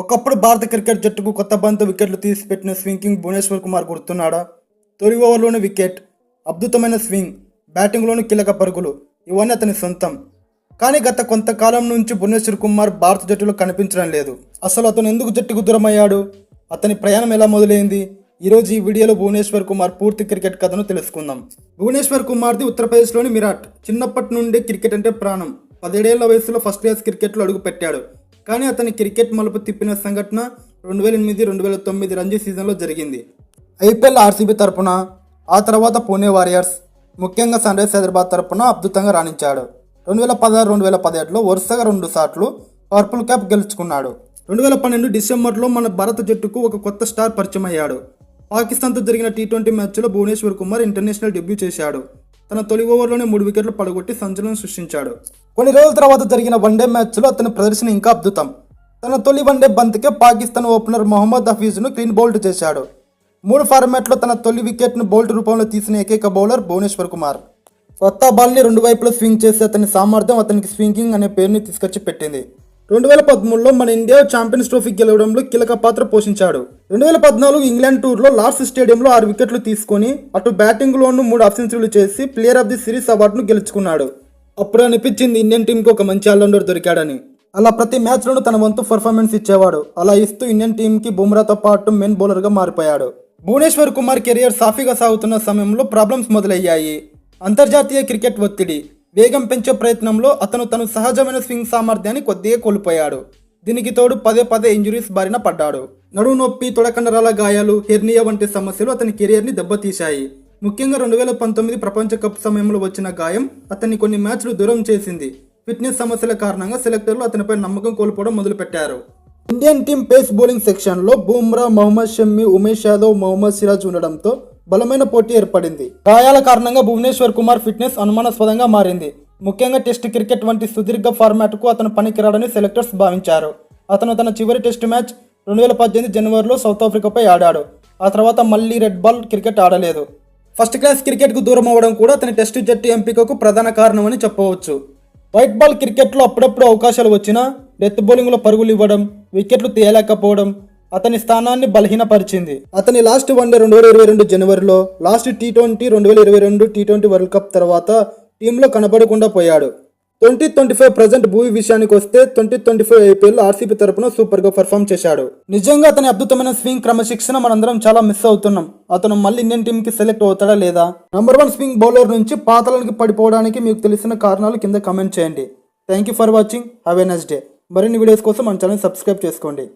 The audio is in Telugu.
ఒకప్పుడు భారత క్రికెట్ జట్టుకు కొత్త బంతు వికెట్లు తీసిపెట్టిన స్వింగింగ్ భువనేశ్వర్ కుమార్ గుర్తున్నాడా? తొలి ఓవర్లోని వికెట్, అద్భుతమైన స్వింగ్, బ్యాటింగ్లోని కీలక పరుగులు ఇవన్నీ అతని సొంతం. కానీ గత కొంతకాలం నుంచి భువనేశ్వర్ కుమార్ భారత జట్టులో కనిపించడం లేదు. అసలు అతను ఎందుకు జట్టుకు దూరమయ్యాడు? అతని ప్రయాణం ఎలా మొదలైంది? ఈరోజు ఈ వీడియోలో భువనేశ్వర్ కుమార్ పూర్తి క్రికెట్ కథను తెలుసుకుందాం. భువనేశ్వర్ కుమార్ది ఉత్తరప్రదేశ్లోని మీరట్. చిన్నప్పటి నుండి క్రికెట్ అంటే ప్రాణం. 17 ఏళ్ల వయసులో ఫస్ట్ క్లాస్ క్రికెట్లో అడుగుపెట్టాడు. కానీ అతని క్రికెట్ మలుపు తిప్పిన సంఘటన 2008-2009 రంజీ సీజన్లో జరిగింది. ఐపీఎల్ ఆర్సీబీ తరపున, ఆ తర్వాత పూణే వారియర్స్, ముఖ్యంగా సన్ రైజర్స్ హైదరాబాద్ తరపున అద్భుతంగా రాణించాడు. 2016-2017లో వరుసగా 2 సార్లు పర్పుల్ క్యాప్ గెలుచుకున్నాడు. 2012 డిసెంబర్లో మన భారత జట్టుకు ఒక కొత్త స్టార్ పరిచయం అయ్యాడు. పాకిస్తాన్తో జరిగిన T20 మ్యాచ్లో భువనేశ్వర్ కుమార్ ఇంటర్నేషనల్ డెబ్యూ చేశాడు. తన తొలి ఓవర్లోనే 3 వికెట్లు పడగొట్టి సంచలనం సృష్టించాడు. కొన్ని రోజుల తర్వాత జరిగిన వన్డే మ్యాచ్లో అతని ప్రదర్శన ఇంకా అద్భుతం. తన తొలి వన్డే బంతికే పాకిస్తాన్ ఓపెనర్ మొహమ్మద్ హఫీజ్ను క్లీన్ బౌల్డ్ చేశాడు. 3 ఫార్మాట్లో తన తొలి వికెట్ను బౌల్డ్ రూపంలో తీసిన ఏకైక బౌలర్ భువనేశ్వర్ కుమార్. కొత్త బాల్ని 2 వైపులా స్వింగ్ చేసి అతని సామర్థ్యం అతనికి స్వింగింగ్ అనే పేరుని తీసుకొచ్చి పెట్టింది. 2013లో మన ఇండియా ఛాంపియన్స్ ట్రోఫీ గెలవడంలో కీలక పాత్ర పోషించాడు. 2014 ఇంగ్లాండ్ టూర్లో లార్డ్స్ స్టేడియంలో 6 వికెట్లు తీసుకొని అటు బ్యాటింగ్లోనూ 3 హాఫ్ సెంచరీలు చేసి ప్లేయర్ ఆఫ్ ది సిరీస్ అవార్డును గెలుచుకున్నాడు. అప్పుడు అనిపించింది ఇండియన్ టీంకి ఒక మంచి ఆల్రౌండర్ దొరికాడని. అలా ప్రతి మ్యాచ్లోనూ తన వంతు పర్ఫార్మెన్స్ ఇచ్చేవాడు. అలా ఇస్తూ ఇండియన్ టీంకి బుమ్రాతో పాటు మెయిన్ బౌలర్గా మారిపోయాడు. భువనేశ్వర్ కుమార్ కెరియర్ సాఫీగా సాగుతున్న సమయంలో ప్రాబ్లమ్స్ మొదలయ్యాయి. అంతర్జాతీయ క్రికెట్ ఒత్తిడి, వేగం పెంచే ప్రయత్నంలో అతను తన సహజమైన స్వింగ్ సామర్థ్యాన్ని కొద్దిగా కోల్పోయాడు. దీనికి తోడు పదే ఇంజురీస్ బారిన పడ్డాడు. నడుము నొప్పి, తొడకండరాల గాయాలు, హెర్నియా వంటి సమస్యలు అతని కెరియర్ని దెబ్బతీశాయి. ముఖ్యంగా 2019 ప్రపంచ కప్ సమయంలో వచ్చిన గాయం అతన్ని కొన్ని మ్యాచ్లు దూరం చేసింది. ఫిట్నెస్ సమస్యల కారణంగా సెలెక్టర్లు అతనిపై నమ్మకం కోల్పోవడం మొదలుపెట్టారు. ఇండియన్ టీం పేస్ బౌలింగ్ సెక్షన్లో బుమ్రా, మహమ్మద్ షమి, ఉమేష్ యాదవ్, మొహమ్మద్ సిరాజ్ ఉండడంతో బలమైన పోటీ ఏర్పడింది. గాయాల కారణంగా భువనేశ్వర్ కుమార్ ఫిట్నెస్ అనుమానాస్పదంగా మారింది. ముఖ్యంగా టెస్ట్ క్రికెట్ వంటి సుదీర్ఘ ఫార్మాట్కు అతను పనికిరాడని సెలెక్టర్స్ భావించారు. అతను తన చివరి టెస్ట్ మ్యాచ్ 2018 జనవరిలో సౌత్ ఆఫ్రికాపై ఆడాడు. ఆ తర్వాత మళ్ళీ రెడ్ బాల్ క్రికెట్ ఆడలేదు. ఫస్ట్ క్లాస్ క్రికెట్కు దూరం అవ్వడం కూడా అతని టెస్ట్ జట్టు ఎంపికకు ప్రధాన కారణమని చెప్పవచ్చు. వైట్ బాల్ క్రికెట్లో అప్పుడప్పుడు అవకాశాలు వచ్చినా డెత్ బౌలింగ్లో పరుగులు ఇవ్వడం, వికెట్లు తీయలేకపోవడం అతని స్థానాన్ని బలహీనపరిచింది. అతని లాస్ట్ వన్డే 2022 జనవరిలో, last T20 2022 T20 world cup తర్వాత టీంలో కనబడకుండా పోయాడు. 2025 ప్రజెంట్ భూవి విషయానికి వస్తే 2025 ఐపీఎల్ ఆర్సీబీ తరపున సూపర్గా పర్ఫామ్ చేశాడు. నిజంగా అతని అద్భుతమైన స్వింగ్ క్రమశిక్షణ మనందరం చాలా మిస్ అవుతున్నాం. అతను మళ్ళీ ఇండియన్ టీంకి సెలెక్ట్ అవుతాడా లేదా? నంబర్ 1 స్వింగ్ బౌలర్ నుంచి పాతాళానికి పడిపోవడానికి మీకు తెలిసిన కారణాలు కింద కామెంట్ చేయండి. Thank you for watching. Have a nice day. మరిన్ని వీడియోస్ కోసం మన ఛానల్ సబ్స్క్రైబ్ చేసుకోండి.